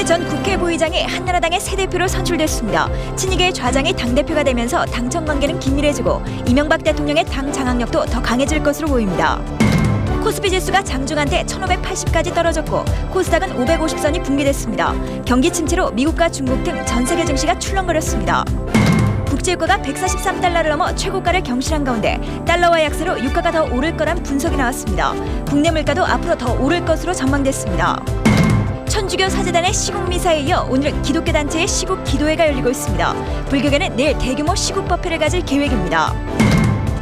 전 국회 부의장이 한나라당의 새 대표로 선출됐습니다. 친이계의 좌장이 당대표가 되면서 당청 관계는 긴밀해지고 이명박 대통령의 당 장악력도 더 강해질 것으로 보입니다. 코스피 지수가 장중한테 1580까지 떨어졌고 코스닥은 550선이 붕괴됐습니다. 경기 침체로 미국과 중국 등 전 세계 증시가 출렁거렸습니다. 국제유가가 143달러를 넘어 최고가를 경신한 가운데 달러와 약세로 유가가 더 오를 거란 분석이 나왔습니다. 국내 물가도 앞으로 더 오를 것으로 전망됐습니다. 천주교 사제단의 시국 미사에 이어 오늘 기독교 단체의 시국 기도회가 열리고 있습니다. 불교계는 내일 대규모 시국 법회를 가질 계획입니다.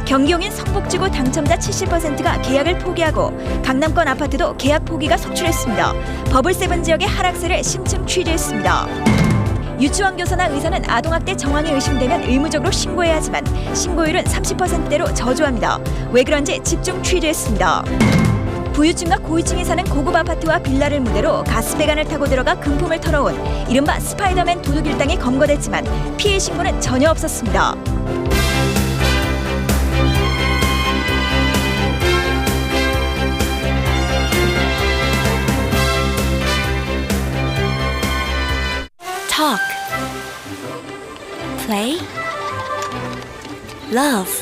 경기용인 성북지구 당첨자 70%가 계약을 포기하고 강남권 아파트도 계약 포기가 속출했습니다. 버블7 지역의 하락세를 심층 취재했습니다. 유치원 교사나 의사는 아동학대 정황이 의심되면 의무적으로 신고해야 하지만 신고율은 30%대로 저조합니다. 왜 그런지 집중 취재했습니다. 부유층과 고위층이 사는 고급 아파트와 빌라를 무대로 가스배관을 타고 들어가 금품을 털어온 이른바 스파이더맨 도둑 일당이 검거됐지만 피해 신고는 전혀 없었습니다. Talk, play, love.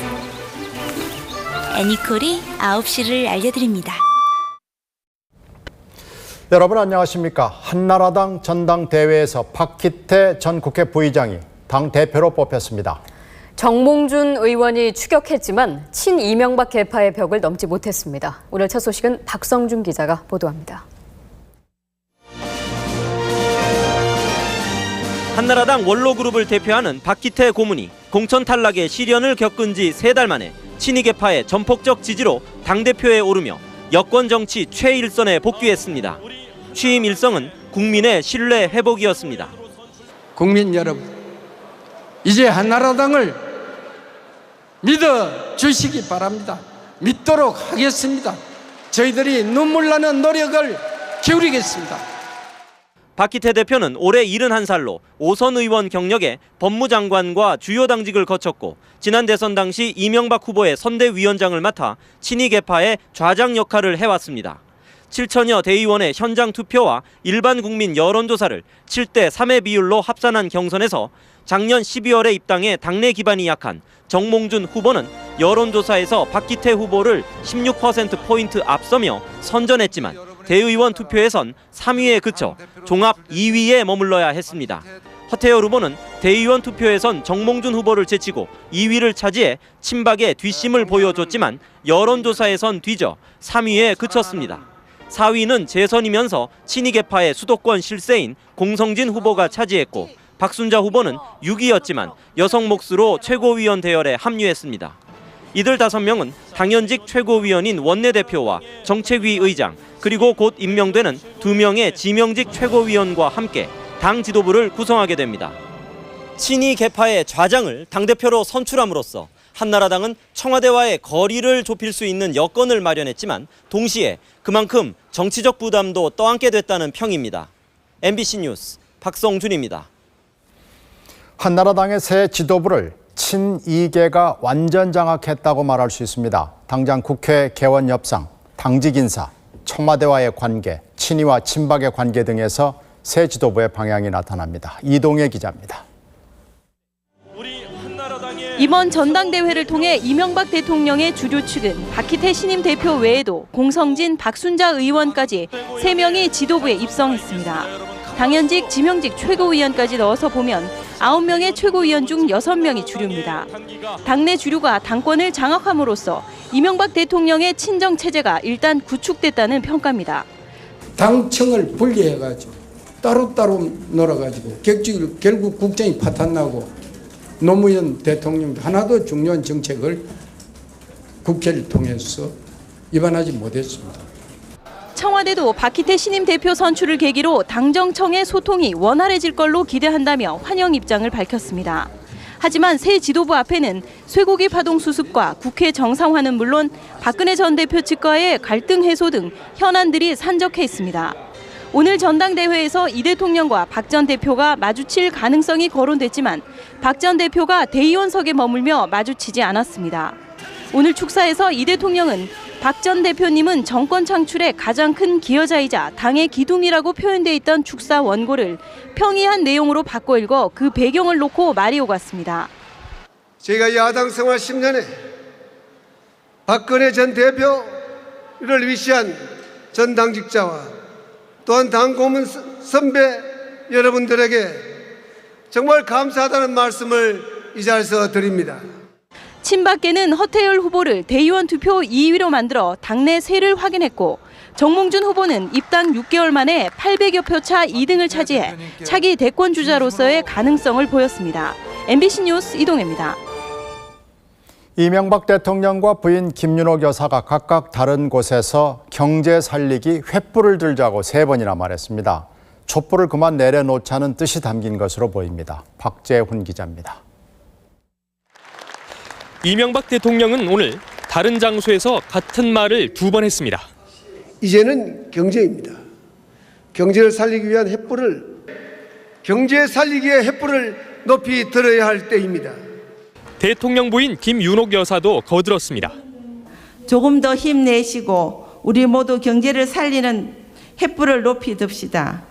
애니콜이 9시를 알려드립니다. 여러분 안녕하십니까. 한나라당 전당대회에서 박기태 전 국회 부의장이 당대표로 뽑혔습니다. 정몽준 의원이 추격했지만 친이명박 계파의 벽을 넘지 못했습니다. 오늘 첫 소식은 박성준 기자가 보도합니다. 한나라당 원로그룹을 대표하는 박기태 고문이 공천 탈락의 시련을 겪은 지 3달 만에 친이계파의 전폭적 지지로 당대표에 오르며 여권 정치 최일선에 복귀했습니다. 취임 일성은 국민의 신뢰 회복이었습니다. 국민 여러분, 이제 한나라당을 믿어주시기 바랍니다. 믿도록 하겠습니다. 저희들이 눈물 나는 노력을 기울이겠습니다. 박기태 대표는 올해 71살로 5선 의원 경력에 법무장관과 주요 당직을 거쳤고 지난 대선 당시 이명박 후보의 선대위원장을 맡아 친이계파의 좌장 역할을 해왔습니다. 7천여 대의원의 현장 투표와 일반 국민 여론조사를 7대 3의 비율로 합산한 경선에서 작년 12월에 입당해 당내 기반이 약한 정몽준 후보는 여론조사에서 박기태 후보를 16%포인트 앞서며 선전했지만 대의원 투표에선 3위에 그쳐 종합 2위에 머물러야 했습니다. 허태열 후보는 대의원 투표에선 정몽준 후보를 제치고 2위를 차지해 친박의 뒷심을 보여줬지만 여론조사에선 뒤져 3위에 그쳤습니다. 4위는 재선이면서 친이계파의 수도권 실세인 공성진 후보가 차지했고 박순자 후보는 6위였지만 여성 몫으로 최고위원 대열에 합류했습니다. 이들 5명은 당연직 최고위원인 원내대표와 정책위 의장 그리고 곧 임명되는 2명의 지명직 최고위원과 함께 당 지도부를 구성하게 됩니다. 친이계파의 좌장을 당대표로 선출함으로써 한나라당은 청와대와의 거리를 좁힐 수 있는 여건을 마련했지만 동시에 그만큼 정치적 부담도 떠안게 됐다는 평입니다. MBC 뉴스 박성준입니다. 한나라당의 새 지도부를 친이계가 완전 장악했다고 말할 수 있습니다. 당장 국회 개원 협상, 당직 인사, 청와대와의 관계, 친이와 친박의 관계 등에서 새 지도부의 방향이 나타납니다. 이동혜 기자입니다. 이번 전당대회를 통해 이명박 대통령의 주류 측은 박기태 신임 대표 외에도 공성진, 박순자 의원까지 3명이 지도부에 입성했습니다. 당연직, 지명직 최고위원까지 넣어서 보면 9명의 최고위원 중 6명이 주류입니다. 당내 주류가 당권을 장악함으로써 이명박 대통령의 친정 체제가 일단 구축됐다는 평가입니다. 당청을 분리해가지고 따로따로 놀아가지고 결국 국정이 파탄나고 노무현 대통령도 하나도 중요한 정책을 국회를 통해서 입안하지 못했습니다. 청와대도 박기태 신임 대표 선출을 계기로 당정청의 소통이 원활해질 걸로 기대한다며 환영 입장을 밝혔습니다. 하지만 새 지도부 앞에는 쇠고기 파동 수습과 국회 정상화는 물론 박근혜 전 대표 측과의 갈등 해소 등 현안들이 산적해 있습니다. 오늘 전당대회에서 이 대통령과 박 전 대표가 마주칠 가능성이 거론됐지만 박 전 대표가 대의원석에 머물며 마주치지 않았습니다. 오늘 축사에서 이 대통령은 박 전 대표님은 정권 창출의 가장 큰 기여자이자 당의 기둥이라고 표현돼 있던 축사 원고를 평이한 내용으로 바꿔 읽어 그 배경을 놓고 말이 오갔습니다. 제가 야당 생활 10년에 박근혜 전 대표를 위시한 전 당직자와 또한 당 고문 선배 여러분들에게 정말 감사하다는 말씀을 이 자리에서 드립니다. 친박계는 허태열 후보를 대의원 투표 2위로 만들어 당내 세를 확인했고 정몽준 후보는 입당 6개월 만에 800여 표 차 2등을 차지해 차기 대권 주자로서의 가능성을 보였습니다. MBC 뉴스 이동혜입니다. 이명박 대통령과 부인 김윤옥 여사가 각각 다른 곳에서 경제 살리기 횃불을 들자고 3번이나 말했습니다. 촛불을 그만 내려놓자는 뜻이 담긴 것으로 보입니다. 박재훈 기자입니다. 이명박 대통령은 오늘 다른 장소에서 같은 말을 2번 했습니다. 이제는 경제입니다. 경제를 살리기 위한 경제 살리기의 횃불을 높이 들어야 할 때입니다. 대통령 부인 김윤옥 여사도 거들었습니다. 조금 더 힘내시고 우리 모두 경제를 살리는 횃불을 높이 듭시다.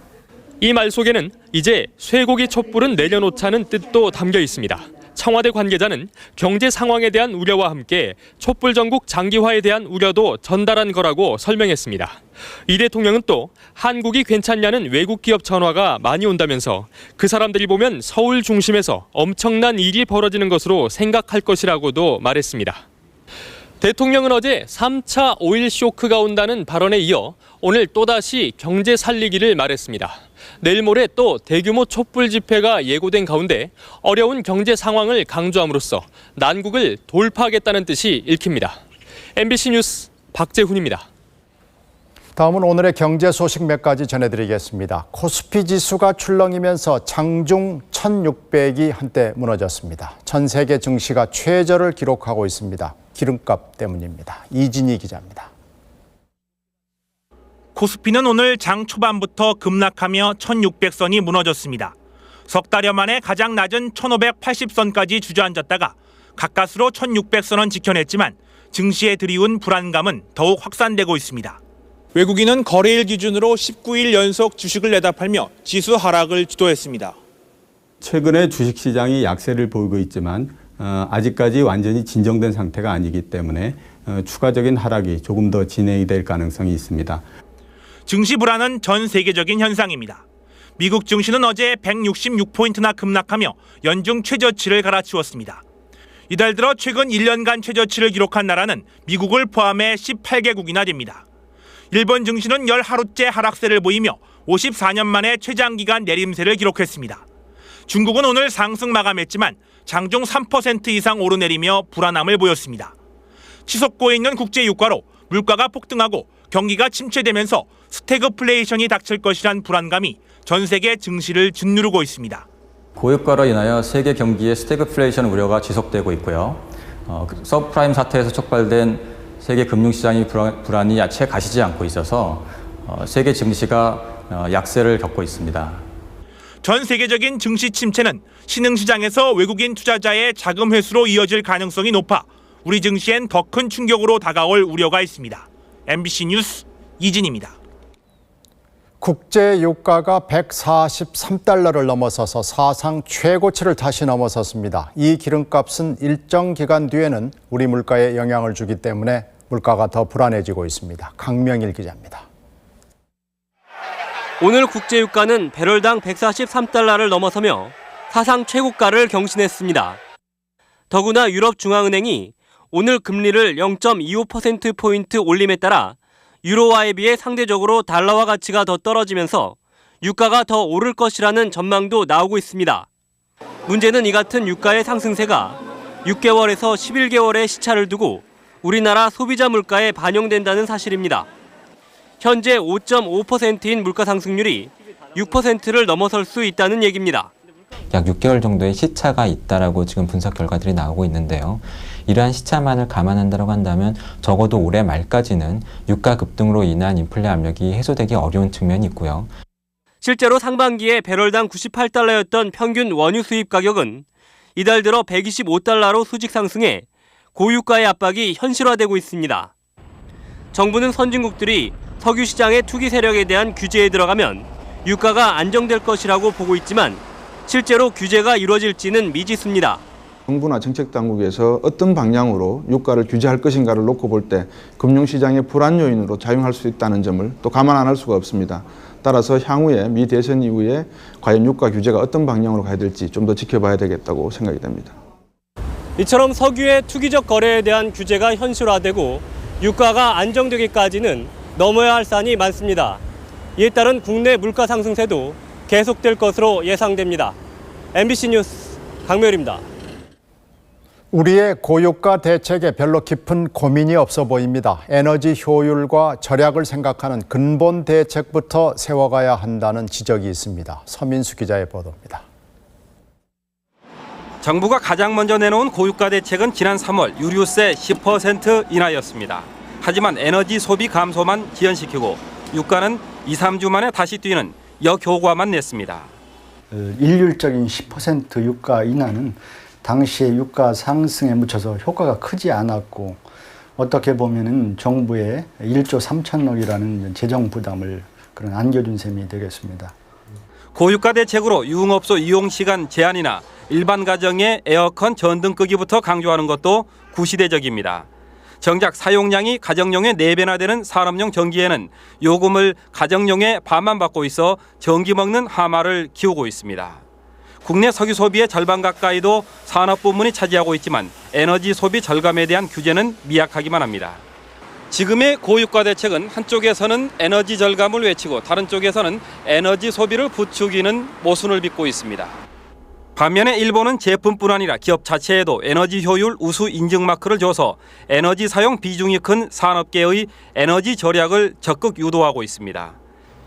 이 말 속에는 이제 쇠고기 촛불은 내려놓자는 뜻도 담겨 있습니다. 청와대 관계자는 경제 상황에 대한 우려와 함께 촛불 전국 장기화에 대한 우려도 전달한 거라고 설명했습니다. 이 대통령은 또 한국이 괜찮냐는 외국 기업 전화가 많이 온다면서 그 사람들이 보면 서울 중심에서 엄청난 일이 벌어지는 것으로 생각할 것이라고도 말했습니다. 대통령은 어제 3차 오일 쇼크가 온다는 발언에 이어 오늘 또다시 경제 살리기를 말했습니다. 내일 모레 또 대규모 촛불 집회가 예고된 가운데 어려운 경제 상황을 강조함으로써 난국을 돌파하겠다는 뜻이 읽힙니다. MBC 뉴스 박재훈입니다. 다음은 오늘의 경제 소식 몇 가지 전해드리겠습니다. 코스피 지수가 출렁이면서 장중 1600이 한때 무너졌습니다. 전 세계 증시가 최저를 기록하고 있습니다. 기름값 때문입니다. 이진희 기자입니다. 코스피는 오늘 장 초반부터 급락하며 1600선이 무너졌습니다. 석 달여 만에 가장 낮은 1580선까지 주저앉았다가 가까스로 1600선은 지켜냈지만 증시에 들이운 불안감은 더욱 확산되고 있습니다. 외국인은 거래일 기준으로 19일 연속 주식을 내다 팔며 지수 하락을 주도했습니다. 최근에 주식시장이 약세를 보이고 있지만 아직까지 완전히 진정된 상태가 아니기 때문에 추가적인 하락이 조금 더 진행이 될 가능성이 있습니다. 증시 불안은 전 세계적인 현상입니다. 미국 증시는 어제 166포인트나 급락하며 연중 최저치를 갈아치웠습니다. 이달 들어 최근 1년간 최저치를 기록한 나라는 미국을 포함해 18개국이나 됩니다. 일본 증시는 열 하루째 하락세를 보이며 54년 만에 최장기간 내림세를 기록했습니다. 중국은 오늘 상승 마감했지만 장중 3% 이상 오르내리며 불안함을 보였습니다. 치솟고 있는 국제 유가로 물가가 폭등하고 경기가 침체되면서 스태그플레이션이 닥칠 것이란 불안감이 전 세계 증시를 짓누르고 있습니다. 고유가로 인하여 세계 경기의 스태그플레이션 우려가 지속되고 있고요. 서브프라임 사태에서 촉발된 세계 금융시장의 불안이 채 가시지 않고 있어서 세계 증시가 약세를 겪고 있습니다. 전 세계적인 증시 침체는 신흥시장에서 외국인 투자자의 자금 회수로 이어질 가능성이 높아 우리 증시엔 더 큰 충격으로 다가올 우려가 있습니다. MBC 뉴스 이진입니다. 국제 유가가 143달러를 넘어서서 사상 최고치를 다시 넘어섰습니다. 이 기름값은 일정 기간 뒤에는 우리 물가에 영향을 주기 때문에 물가가 더 불안해지고 있습니다. 강명일 기자입니다. 오늘 국제 유가는 배럴당 143달러를 넘어서며 사상 최고가를 경신했습니다. 더구나 유럽중앙은행이 오늘 금리를 0.25%포인트 올림에 따라 유로화에 비해 상대적으로 달러화 가치가 더 떨어지면서 유가가 더 오를 것이라는 전망도 나오고 있습니다. 문제는 이 같은 유가의 상승세가 6개월에서 11개월의 시차를 두고 우리나라 소비자 물가에 반영된다는 사실입니다. 현재 5.5%인 물가 상승률이 6%를 넘어설 수 있다는 얘기입니다. 약 6개월 정도의 시차가 있다라고 지금 분석 결과들이 나오고 있는데요. 이러한 시차만을 감안한다고 한다면 적어도 올해 말까지는 유가 급등으로 인한 인플레 압력이 해소되기 어려운 측면이 있고요. 실제로 상반기에 배럴당 98달러였던 평균 원유 수입 가격은 이달 들어 125달러로 수직 상승해 고유가의 압박이 현실화되고 있습니다. 정부는 선진국들이 석유 시장의 투기 세력에 대한 규제에 들어가면 유가가 안정될 것이라고 보고 있지만 실제로 규제가 이루어질지는 미지수입니다. 정부나 정책당국에서 어떤 방향으로 유가를 규제할 것인가를 놓고 볼 때 금융시장의 불안 요인으로 작용할 수 있다는 점을 또 감안 안 할 수가 없습니다. 따라서 향후에 미 대선 이후에 과연 유가 규제가 어떤 방향으로 가야 될지 좀 더 지켜봐야 되겠다고 생각이 됩니다. 이처럼 석유의 투기적 거래에 대한 규제가 현실화되고 유가가 안정되기까지는 넘어야 할 산이 많습니다. 이에 따른 국내 물가 상승세도 계속될 것으로 예상됩니다. MBC 뉴스 강명일입니다. 우리의 고유가 대책에 별로 깊은 고민이 없어 보입니다. 에너지 효율과 절약을 생각하는 근본 대책부터 세워가야 한다는 지적이 있습니다. 서민수 기자의 보도입니다. 정부가 가장 먼저 내놓은 고유가 대책은 지난 3월 유류세 10% 인하였습니다. 하지만 에너지 소비 감소만 지연시키고 유가는 2-3주 만에 다시 뛰는 역효과만 냈습니다. 일률적인 10% 유가 인하는 당시의 유가 상승에 묻혀서 효과가 크지 않았고 어떻게 보면은 정부의 1조 3천억이라는 재정 부담을 그런 안겨준 셈이 되겠습니다. 고유가 대책으로 유흥업소 이용 시간 제한이나 일반 가정의 에어컨 전등 끄기부터 강조하는 것도 구시대적입니다. 정작 사용량이 가정용의 4배나 되는 산업용 전기에는 요금을 가정용의 반만 받고 있어 전기 먹는 하마를 키우고 있습니다. 국내 석유 소비의 절반 가까이도 산업 부문이 차지하고 있지만 에너지 소비 절감에 대한 규제는 미약하기만 합니다. 지금의 고유가 대책은 한쪽에서는 에너지 절감을 외치고 다른 쪽에서는 에너지 소비를 부추기는 모순을 빚고 있습니다. 반면에 일본은 제품뿐 아니라 기업 자체에도 에너지 효율 우수 인증 마크를 줘서 에너지 사용 비중이 큰 산업계의 에너지 절약을 적극 유도하고 있습니다.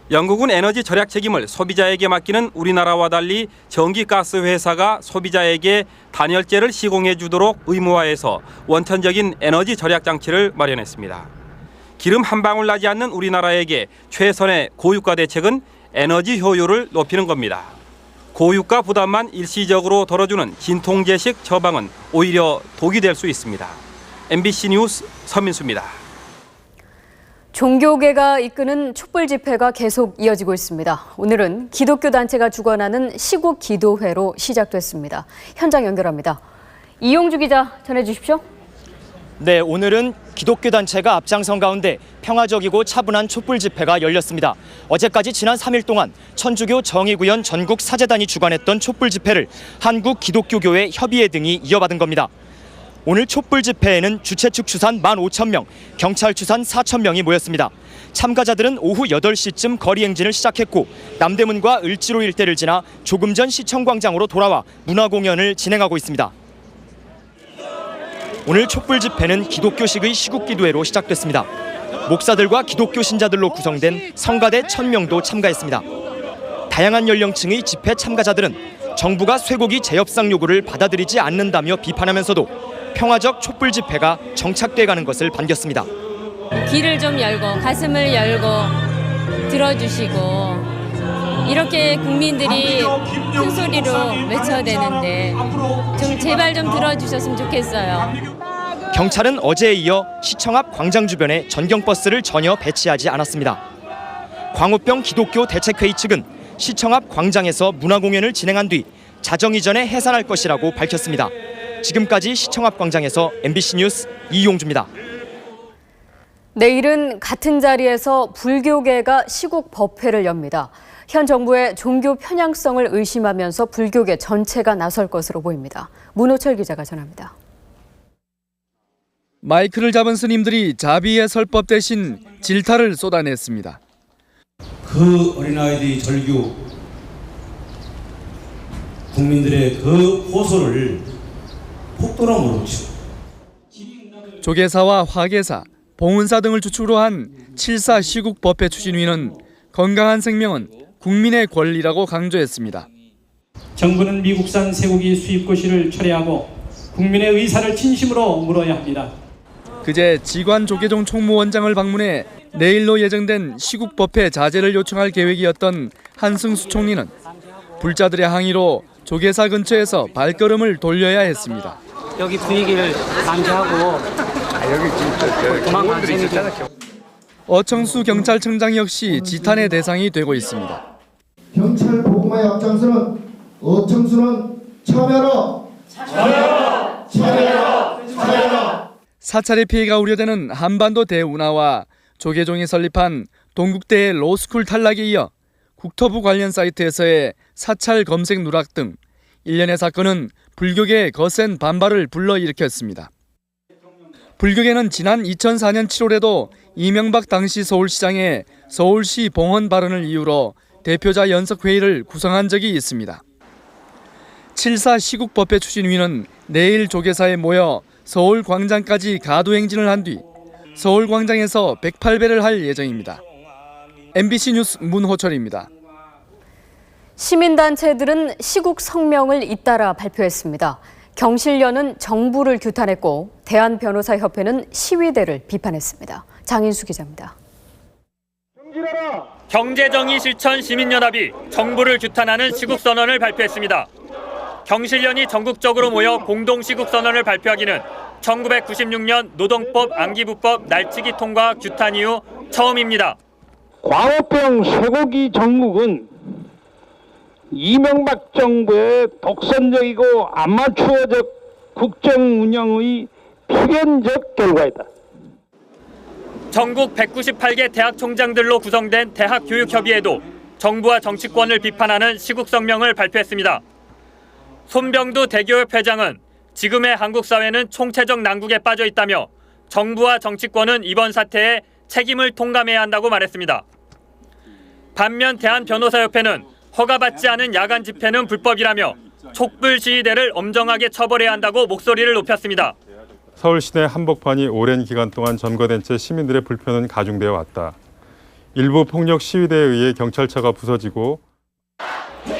영국은 에너지 절약 책임을 소비자에게 맡기는 우리나라와 달리 전기가스 회사가 소비자에게 단열재를 시공해 주도록 의무화해서 원천적인 에너지 절약 장치를 마련했습니다. 기름 한 방울 나지 않는 우리나라에게 최선의 고유가 대책은 에너지 효율을 높이는 겁니다. 고유가 부담만 일시적으로 덜어주는 진통제식 처방은 오히려 독이 될 수 있습니다. MBC 뉴스 서민수입니다. 종교계가 이끄는 촛불 집회가 계속 이어지고 있습니다. 오늘은 기독교 단체가 주관하는 시국 기도회로 시작됐습니다. 현장 연결합니다. 이용주 기자 전해주십시오. 네, 오늘은 기독교 단체가 앞장선 가운데 평화적이고 차분한 촛불 집회가 열렸습니다. 어제까지 지난 3일 동안 천주교 정의구현 전국 사제단이 주관했던 촛불 집회를 한국기독교교회 협의회 등이 이어받은 겁니다. 오늘 촛불 집회에는 주최 측 추산 15,000명, 경찰 추산 4,000명이 모였습니다. 참가자들은 오후 8시쯤 거리 행진을 시작했고 남대문과 을지로 일대를 지나 조금 전 시청광장으로 돌아와 문화 공연을 진행하고 있습니다. 오늘 촛불 집회는 기독교식의 시국기도회로 시작됐습니다. 목사들과 기독교 신자들로 구성된 성가대 1,000명도 참가했습니다. 다양한 연령층의 집회 참가자들은 정부가 쇠고기 재협상 요구를 받아들이지 않는다며 비판하면서도 평화적 촛불 집회가 정착돼 가는 것을 반겼습니다. 귀를 좀 열고 가슴을 열고 들어주시고 이렇게 국민들이 큰 소리로 외쳐야 되는데 좀 제발 좀 들어주셨으면 좋겠어요. 경찰은 어제에 이어 시청 앞 광장 주변에 전경버스를 전혀 배치하지 않았습니다. 광우병 기독교 대책회의 측은 시청 앞 광장에서 문화공연을 진행한 뒤 자정 이전에 해산할 것이라고 밝혔습니다. 지금까지 시청 앞 광장에서 MBC 뉴스 이용주입니다. 내일은 같은 자리에서 불교계가 시국 법회를 엽니다. 현 정부의 종교 편향성을 의심하면서 불교계 전체가 나설 것으로 보입니다. 문호철 기자가 전합니다. 마이크를 잡은 스님들이 자비의 설법 대신 질타를 쏟아냈습니다. 그 어린아이들이 절규 국민들의 그 호소를 폭도로 몰아치고 조계사와 화계사, 봉은사 등을 주축으로 한 7사 시국법회 추진위는 건강한 생명은 국민의 권리라고 강조했습니다. 정부는 미국산 쇠고기 수입 고시를 철회하고 국민의 의사를 진심으로 물어야 합니다. 그제 지관 조계종 총무원장을 방문해 내일로 예정된 시국법회 자제를 요청할 계획이었던 한승수 총리는 불자들의 항의로 조계사 근처에서 발걸음을 돌려야 했습니다. 여기 분위기를 감지하고 도망간 셈이죠. 어청수 경찰청장 역시 지탄의 대상이 되고 있습니다. 경찰 보호마의 앞장서는 어청수는 참여라! 참여라! 참여라! 참여라! 사찰의 피해가 우려되는 한반도 대운하와 조계종이 설립한 동국대의 로스쿨 탈락에 이어 국토부 관련 사이트에서의 사찰 검색 누락 등 일련의 사건은 불교계의 거센 반발을 불러일으켰습니다. 불교계는 지난 2004년 7월에도 이명박 당시 서울시장의 서울시 봉헌 발언을 이유로 대표자 연석회의를 구성한 적이 있습니다. 7.4 시국법회 추진위는 내일 조계사에 모여 서울광장까지 가도행진을 한 뒤 서울광장에서 108배를 할 예정입니다. MBC 뉴스 문호철입니다. 시민단체들은 시국 성명을 잇따라 발표했습니다. 경실련은 정부를 규탄했고 대한변호사협회는 시위대를 비판했습니다. 장인수 기자입니다. 경제정의 실천 시민연합이 정부를 규탄하는 시국선언을 발표했습니다. 경실련이 전국적으로 모여 공동시국선언을 발표하기는 1996년 노동법 안기부법 날치기 통과 규탄 이후 처음입니다. 광우병 쇠고기 정국은 이명박 정부의 독선적이고 아마추어적 국정 운영의 필연적 결과이다. 전국 198개 대학 총장들로 구성된 대학교육협의회도 정부와 정치권을 비판하는 시국성명을 발표했습니다. 손병두 대교협 회장은 지금의 한국 사회는 총체적 난국에 빠져 있다며 정부와 정치권은 이번 사태에 책임을 통감해야 한다고 말했습니다. 반면 대한변호사협회는 허가받지 않은 야간 집회는 불법이라며 촛불 시위대를 엄정하게 처벌해야 한다고 목소리를 높였습니다. 서울시내 한복판이 오랜 기간 동안 점거된 채 시민들의 불편은 가중되어 왔다. 일부 폭력 시위대에 의해 경찰차가 부서지고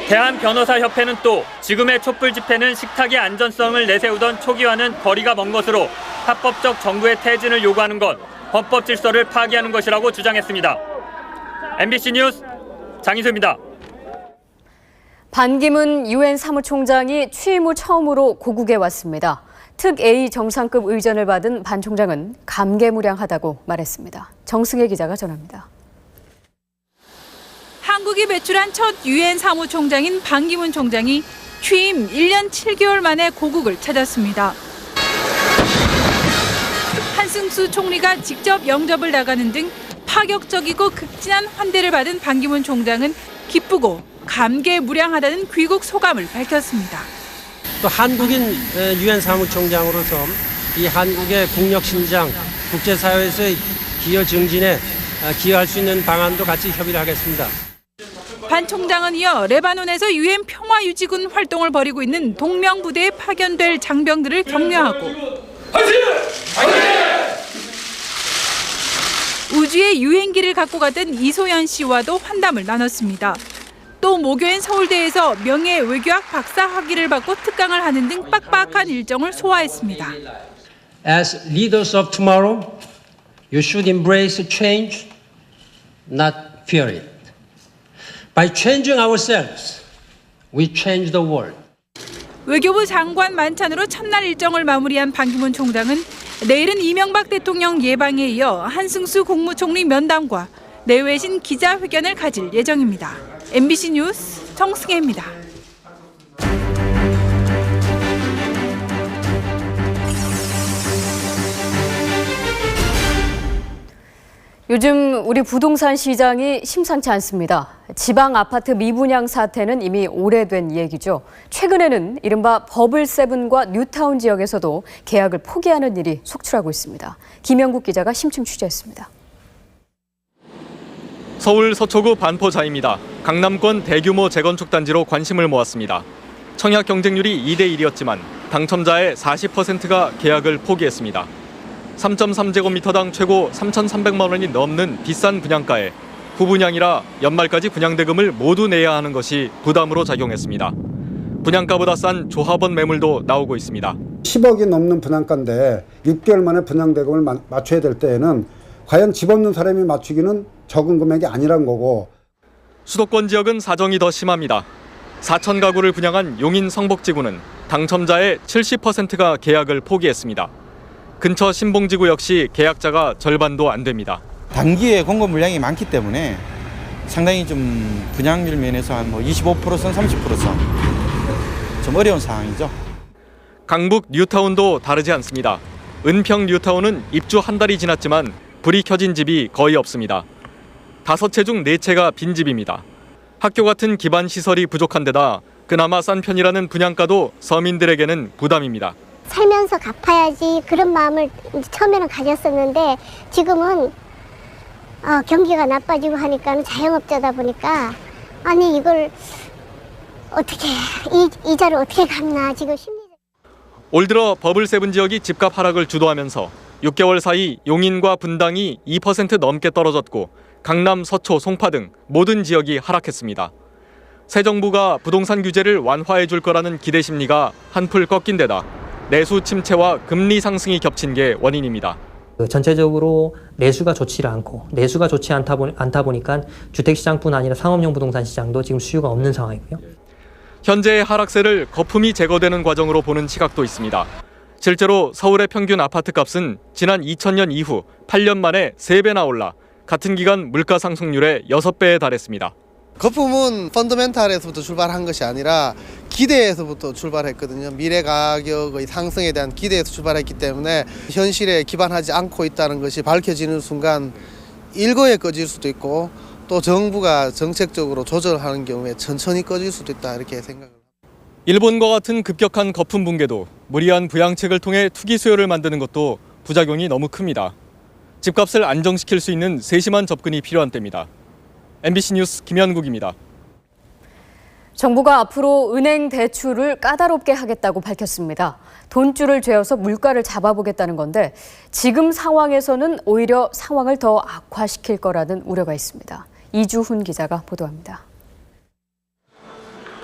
대한변호사협회는 또 지금의 촛불 집회는 식탁의 안전성을 내세우던 초기와는 거리가 먼 것으로 합법적 정부의 퇴진을 요구하는 것, 헌법 질서를 파기하는 것이라고 주장했습니다. MBC 뉴스 장인수입니다. 반기문 유엔 사무총장이 취임 후 처음으로 고국에 왔습니다. 특A 정상급 의전을 받은 반 총장은 감개무량하다고 말했습니다. 정승혜 기자가 전합니다. 한국이 배출한 첫 유엔 사무총장인 반기문 총장이 취임 1년 7개월 만에 고국을 찾았습니다. 한승수 총리가 직접 영접을 나가는 등 파격적이고 극진한 환대를 받은 반기문 총장은 기쁘고 감개무량하다는 귀국 소감을 밝혔습니다. 또 한국인 유엔 사무총장으로서 이 한국의 국력 신장, 국제사회에서의 기여 증진에 기여할 수 있는 방안도 같이 협의를 하겠습니다. 반 총장은 이어 레바논에서 유엔 평화유지군 활동을 벌이고 있는 동명부대에 파견될 장병들을 격려하고 우주의 유엔기를 갖고 갔던 이소연 씨와도 환담을 나눴습니다. 또 모교인 서울대에서 명예 외교학 박사 학위를 받고 특강을 하는 등 빡빡한 일정을 소화했습니다. As leaders of tomorrow, you should embrace change, not fear it. By changing ourselves, we change the world. 외교부 장관 만찬으로 첫날 일정을 마무리한 반기문 총장은 내일은 이명박 대통령 예방에 이어 한승수 국무총리 면담과 내외신 기자회견을 가질 예정입니다. MBC 뉴스 정승혜입니다. 요즘 우리 부동산 시장이 심상치 않습니다. 지방 아파트 미분양 사태는 이미 오래된 얘기죠. 최근에는 이른바 버블세븐과 뉴타운 지역에서도 계약을 포기하는 일이 속출하고 있습니다. 김영국 기자가 심층 취재했습니다. 서울 서초구 반포자입니다. 강남권 대규모 재건축 단지로 관심을 모았습니다. 청약 경쟁률이 2대 1이었지만 당첨자의 40%가 계약을 포기했습니다. 3.3제곱미터당 최고 3,300만 원이 넘는 비싼 분양가에 후분양이라 연말까지 분양대금을 모두 내야 하는 것이 부담으로 작용했습니다. 분양가보다 싼 조합원 매물도 나오고 있습니다. 10억이 넘는 분양가인데 6개월 만에 분양대금을 맞춰야 될 때에는 과연 집 없는 사람이 맞추기는 적은 금액이 아니란 거고. 수도권 지역은 사정이 더 심합니다. 4천 가구를 분양한 용인 성복지구는 당첨자의 70%가 계약을 포기했습니다. 근처 신봉지구 역시 계약자가 절반도 안 됩니다. 단기에 공급 물량이 많기 때문에 상당히 좀 분양률 면에서 한 뭐 25%선 30%선 좀 어려운 상황이죠. 강북 뉴타운도 다르지 않습니다. 은평 뉴타운은 입주 한 달이 지났지만 불이 켜진 집이 거의 없습니다. 5채 중 4채가 빈집입니다. 학교 같은 기반 시설이 부족한 데다 그나마 싼 편이라는 분양가도 서민들에게는 부담입니다. 살면서 갚아야지 그런 마음을 처음에는 가졌었는데 지금은 경기가 나빠지고 하니까 자영업자다 보니까 아니 이걸 어떻게 이자를 어떻게 갚나 지금 올 들어 버블7 지역이 집값 하락을 주도하면서 6개월 사이 용인과 분당이 2% 넘게 떨어졌고 강남, 서초, 송파 등 모든 지역이 하락했습니다. 새 정부가 부동산 규제를 완화해 줄 거라는 기대 심리가 한풀 꺾인 데다 내수 침체와 금리 상승이 겹친 게 원인입니다. 전체적으로 내수가 좋지 않고 내수가 좋지 않다 보니까 주택시장뿐 아니라 상업용 부동산 시장도 지금 수요가 없는 상황이고요. 현재의 하락세를 거품이 제거되는 과정으로 보는 시각도 있습니다. 실제로 서울의 평균 아파트값은 지난 2000년 이후 8년 만에 3배나 올라 같은 기간 물가 상승률의 6배에 달했습니다. 거품은 펀더멘탈에서부터 출발한 것이 아니라 기대에서부터 출발했거든요. 미래 가격의 상승에 대한 기대에서 출발했기 때문에 현실에 기반하지 않고 있다는 것이 밝혀지는 순간 일거에 꺼질 수도 있고 또 정부가 정책적으로 조절하는 경우에 천천히 꺼질 수도 있다 이렇게 생각을 합니다. 일본과 같은 급격한 거품 붕괴도 무리한 부양책을 통해 투기 수요를 만드는 것도 부작용이 너무 큽니다. 집값을 안정시킬 수 있는 세심한 접근이 필요한 때입니다. MBC 뉴스 김현국입니다. 정부가 앞으로 은행 대출을 까다롭게 하겠다고 밝혔습니다. 돈줄을 죄어서 물가를 잡아보겠다는 건데 지금 상황에서는 오히려 상황을 더 악화시킬 거라는 우려가 있습니다. 이주훈 기자가 보도합니다.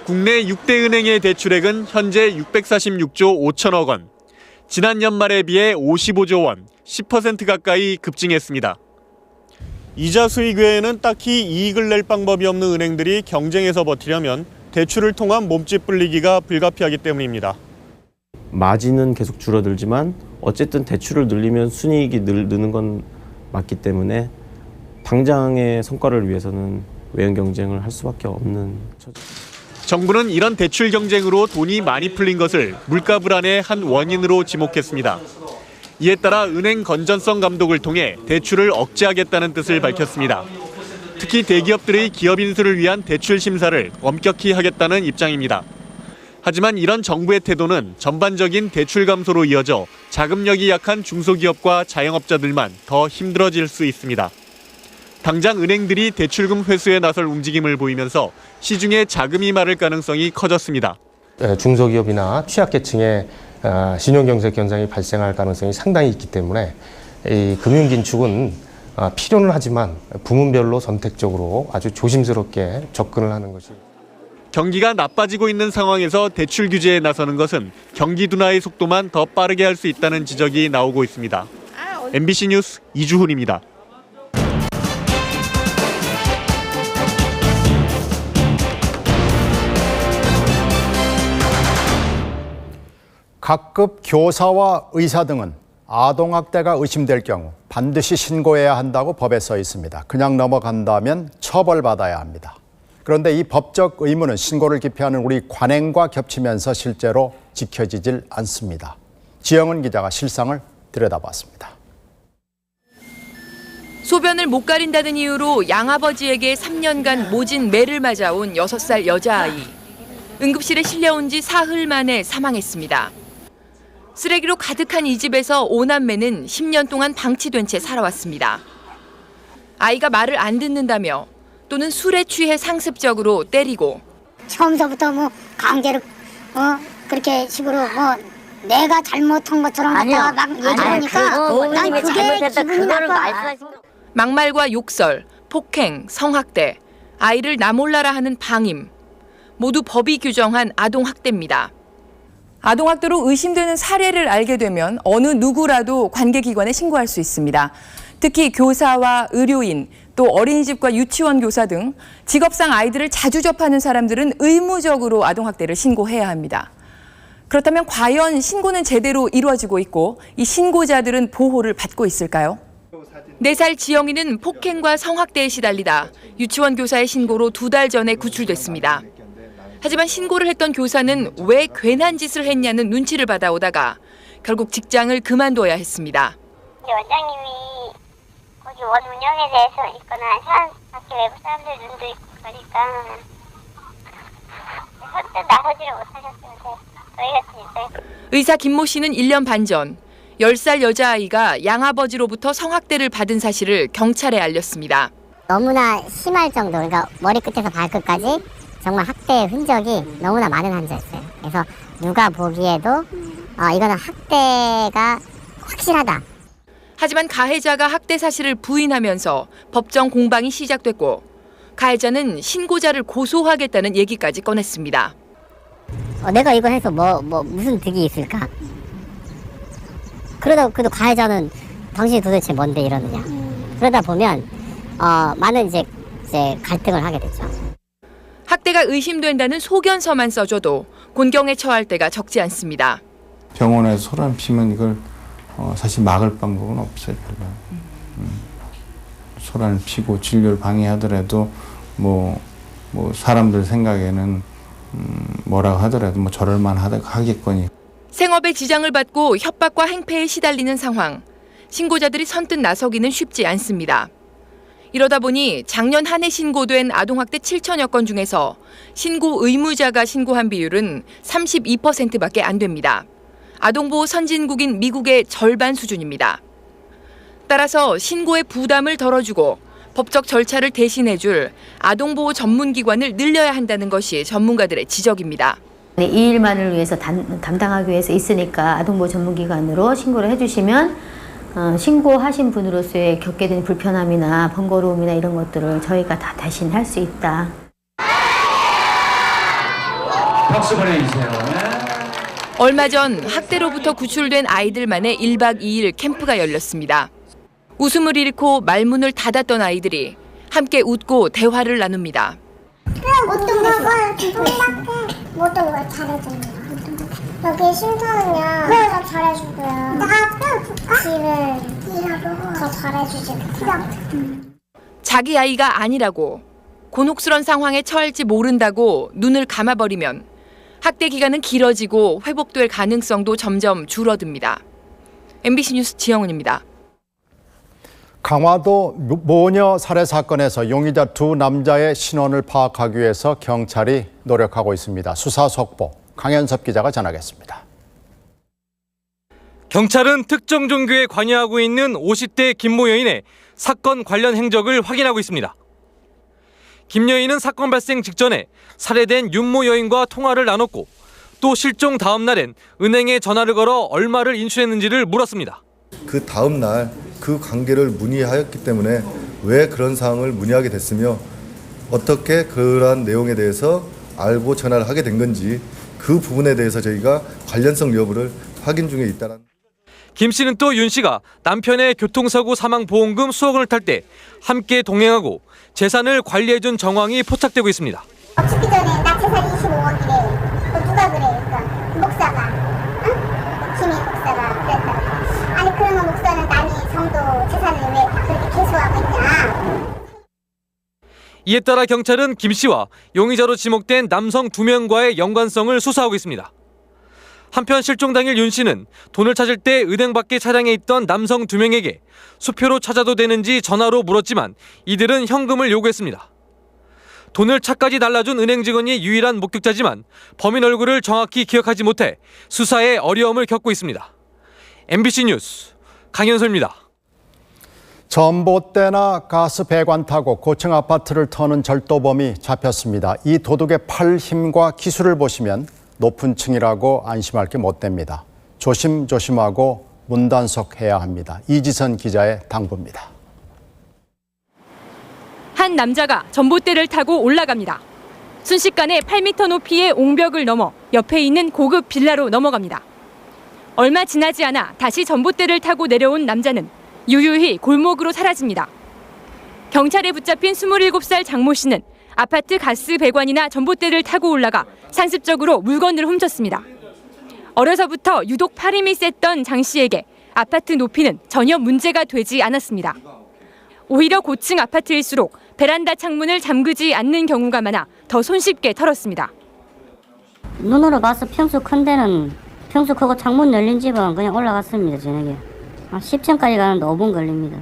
국내 6대 은행의 대출액은 현재 646조 5천억 원. 지난 연말에 비해 55조 원, 10% 가까이 급증했습니다. 이자 수익 외에는 딱히 이익을 낼 방법이 없는 은행들이 경쟁에서 버티려면 대출을 통한 몸집 불리기가 불가피하기 때문입니다. 마진은 계속 줄어들지만 어쨌든 대출을 늘리면 순이익이 느는 건 맞기 때문에 당장의 성과를 위해서는 외연 경쟁을 할 수밖에 없는 처지. 정부는 이런 대출 경쟁으로 돈이 많이 풀린 것을 물가 불안의 한 원인으로 지목했습니다. 이에 따라 은행 건전성 감독을 통해 대출을 억제하겠다는 뜻을 밝혔습니다. 특히 대기업들의 기업 인수를 위한 대출 심사를 엄격히 하겠다는 입장입니다. 하지만 이런 정부의 태도는 전반적인 대출 감소로 이어져 자금력이 약한 중소기업과 자영업자들만 더 힘들어질 수 있습니다. 당장 은행들이 대출금 회수에 나설 움직임을 보이면서 시중에 자금이 마를 가능성이 커졌습니다. 중소기업이나 취약계층의 신용경색 현상이 발생할 가능성이 상당히 있기 때문에 이 금융긴축은 필요는 하지만 부문별로 선택적으로 아주 조심스럽게 접근을 하는 것이. 경기가 나빠지고 있는 상황에서 대출 규제에 나서는 것은 경기 둔화의 속도만 더 빠르게 할 수 있다는 지적이 나오고 있습니다. MBC 뉴스 이주훈입니다. 각급 교사와 의사 등은 아동학대가 의심될 경우 반드시 신고해야 한다고 법에 써 있습니다. 그냥 넘어간다면 처벌받아야 합니다. 그런데 이 법적 의무는 신고를 기피하는 우리 관행과 겹치면서 실제로 지켜지질 않습니다. 지영은 기자가 실상을 들여다봤습니다. 소변을 못 가린다는 이유로 양아버지에게 3년간 모진 매를 맞아온 6살 여자아이. 응급실에 실려온 지 사흘 만에 사망했습니다. 쓰레기로 가득한 이 집에서 5남매는 10년 동안 방치된 채 살아왔습니다. 아이가 말을 안 듣는다며 또는 술에 취해 상습적으로 때리고 처음서부터 뭐 강제로 그렇게 식으로 뭐 내가 잘못한 것처럼 갖다가 막 얘기하니까 난 그게 기분이 나빠. 막말과 욕설, 폭행, 성학대, 아이를 나 몰라라 하는 방임 모두 법이 규정한 아동학대입니다. 아동학대로 의심되는 사례를 알게 되면 어느 누구라도 관계기관에 신고할 수 있습니다. 특히 교사와 의료인, 또 어린이집과 유치원 교사 등 직업상 아이들을 자주 접하는 사람들은 의무적으로 아동학대를 신고해야 합니다. 그렇다면 과연 신고는 제대로 이루어지고 있고 이 신고자들은 보호를 받고 있을까요? 4살 지영이는 폭행과 성학대에 시달리다 유치원 교사의 신고로 2달 전에 구출됐습니다. 하지만 신고를 했던 교사는 왜 괜한 짓을 했냐는 눈치를 받아오다가 결국 직장을 그만둬야 했습니다. 원장님이 거기 원 운영에 대해서 있거나 밖에 외부 사람들 눈도 있고 그러니까 선뜻 나서지를 못하셨어요. 저희 같은 입장에서. 의사 김모 씨는 1년 반 전 10살 여자아이가 양아버지로부터 성학대를 받은 사실을 경찰에 알렸습니다. 너무나 심할 정도, 그러니까 머리끝에서 발끝까지 정말 학대의 흔적이 너무나 많은 환자였어요. 그래서 누가 보기에도 이거는 학대가 확실하다. 하지만 가해자가 학대 사실을 부인하면서 법정 공방이 시작됐고 가해자는 신고자를 고소하겠다는 얘기까지 꺼냈습니다. 내가 이거 해서 무슨 득이 있을까? 그래도 가해자는 당신이 도대체 뭔데 이러느냐. 그러다 보면 많은 이제 갈등을 하게 되죠. 학대가 의심된다는 소견서만 써줘도 곤경에 처할 때가 적지 않습니다. 병원에서 소란 피면 이걸 사실 막을 방법은 없어요. 소란을 피고 진료를 방해하더라도 뭐 사람들 생각에는 뭐라고 하더라도 저럴만 하겠거니. 생업에 지장을 받고 협박과 행패에 시달리는 상황. 신고자들이 선뜻 나서기는 쉽지 않습니다. 이러다 보니 작년 한 해 신고된 아동학대 7천여 건 중에서 신고 의무자가 신고한 비율은 32%밖에 안 됩니다. 아동보호 선진국인 미국의 절반 수준입니다. 따라서 신고의 부담을 덜어주고 법적 절차를 대신해줄 아동보호 전문기관을 늘려야 한다는 것이 전문가들의 지적입니다. 이 일만을 위해서 담당하기 위해서 있으니까 아동보호 전문기관으로 신고를 해주시면 신고하신 분으로서의 겪게 된 불편함이나 번거로움이나 이런 것들을 저희가 다 대신할 수 있다. 박수 보내주세요. 얼마 전 학대로부터 구출된 아이들만의 1박 2일 캠프가 열렸습니다. 웃음을 잃고 말문을 닫았던 아이들이 함께 웃고 대화를 나눕니다. 어떤 걸 잘해줘요. 여기 쉼터는요, 더 잘해주고요. 집은 더 잘해주지. 자기 아이가 아니라고 곤혹스런 상황에 처할지 모른다고 눈을 감아버리면 학대 기간은 길어지고 회복될 가능성도 점점 줄어듭니다. MBC 뉴스 지영은입니다. 강화도 모녀 살해 사건에서 용의자 두 남자의 신원을 파악하기 위해서 경찰이 노력하고 있습니다. 수사 속보 강현섭 기자가 전하겠습니다. 경찰은 특정 종교에 관여하고 있는 50대 김모 여인의 사건 관련 행적을 확인하고 있습니다. 김 여인은 사건 발생 직전에 살해된 윤모 여인과 통화를 나눴고 또 실종 다음 날엔 은행에 전화를 걸어 얼마를 인출했는지를 물었습니다. 그 다음 날 그 관계를 문의하였기 때문에 왜 그런 사항을 문의하게 됐으며 어떻게 그러한 내용에 대해서 알고 전화를 하게 된 건지 그 부분에 대해서 저희가 관련성 여부를 확인 중에 있다는. 김 씨는 또 윤 씨가 남편의 교통사고 사망보험금 수억 원을 탈 때 함께 동행하고 재산을 관리해준 정황이 포착되고 있습니다. 죽기 전에 나 재산 25억이래. 누가 그래? 그러니까 목사가, 응? 김희 목사가 그랬다. 아니 그러면 목사는 남이 성도 재산을 왜 그렇게 개수하고 있냐? 이에 따라 경찰은 김 씨와 용의자로 지목된 남성 2명과의 연관성을 수사하고 있습니다. 한편 실종 당일 윤 씨는 돈을 찾을 때 은행 밖에 차량에 있던 남성 2명에게 수표로 찾아도 되는지 전화로 물었지만 이들은 현금을 요구했습니다. 돈을 차까지 날라준 은행 직원이 유일한 목격자지만 범인 얼굴을 정확히 기억하지 못해 수사에 어려움을 겪고 있습니다. MBC 뉴스 강현솔입니다. 전봇대나 가스 배관 타고 고층 아파트를 터는 절도범이 잡혔습니다. 이 도둑의 팔 힘과 기술을 보시면 높은 층이라고 안심할 게 못 됩니다. 조심조심하고 문단속해야 합니다. 이지선 기자의 당부입니다. 한 남자가 전봇대를 타고 올라갑니다. 순식간에 8m 높이의 옹벽을 넘어 옆에 있는 고급 빌라로 넘어갑니다. 얼마 지나지 않아 다시 전봇대를 타고 내려온 남자는 유유히 골목으로 사라집니다. 경찰에 붙잡힌 27살 장모 씨는 아파트 가스 배관이나 전봇대를 타고 올라가 산습적으로 물건을 훔쳤습니다. 어려서부터 유독 팔 힘이 셌던 장 씨에게 아파트 높이는 전혀 문제가 되지 않았습니다. 오히려 고층 아파트일수록 베란다 창문을 잠그지 않는 경우가 많아 더 손쉽게 털었습니다. 눈으로 봐서 평수 큰 데는 평수 크고 창문 열린 집은 그냥 올라갔습니다. 저녁에 10층까지 가는데 5분 걸립니다.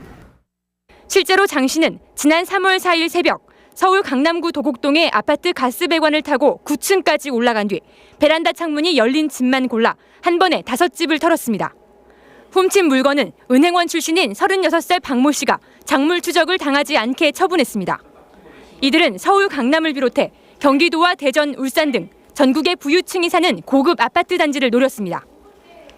실제로 장 씨는 지난 3월 4일 새벽 서울 강남구 도곡동의 아파트 가스배관을 타고 9층까지 올라간 뒤 베란다 창문이 열린 집만 골라 한 번에 5집을 털었습니다. 훔친 물건은 은행원 출신인 36살 박모 씨가 작물 추적을 당하지 않게 처분했습니다. 이들은 서울 강남을 비롯해 경기도와 대전, 울산 등 전국의 부유층이 사는 고급 아파트 단지를 노렸습니다.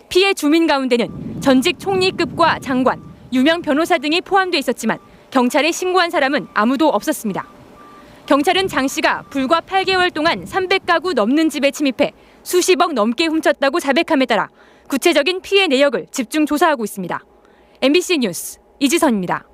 피해 주민 가운데는 전직 총리급과 장관, 유명 변호사 등이 포함돼 있었지만 경찰에 신고한 사람은 아무도 없었습니다. 경찰은 장 씨가 불과 8개월 동안 300가구 넘는 집에 침입해 수십억 넘게 훔쳤다고 자백함에 따라 구체적인 피해 내역을 집중 조사하고 있습니다. MBC 뉴스 이지선입니다.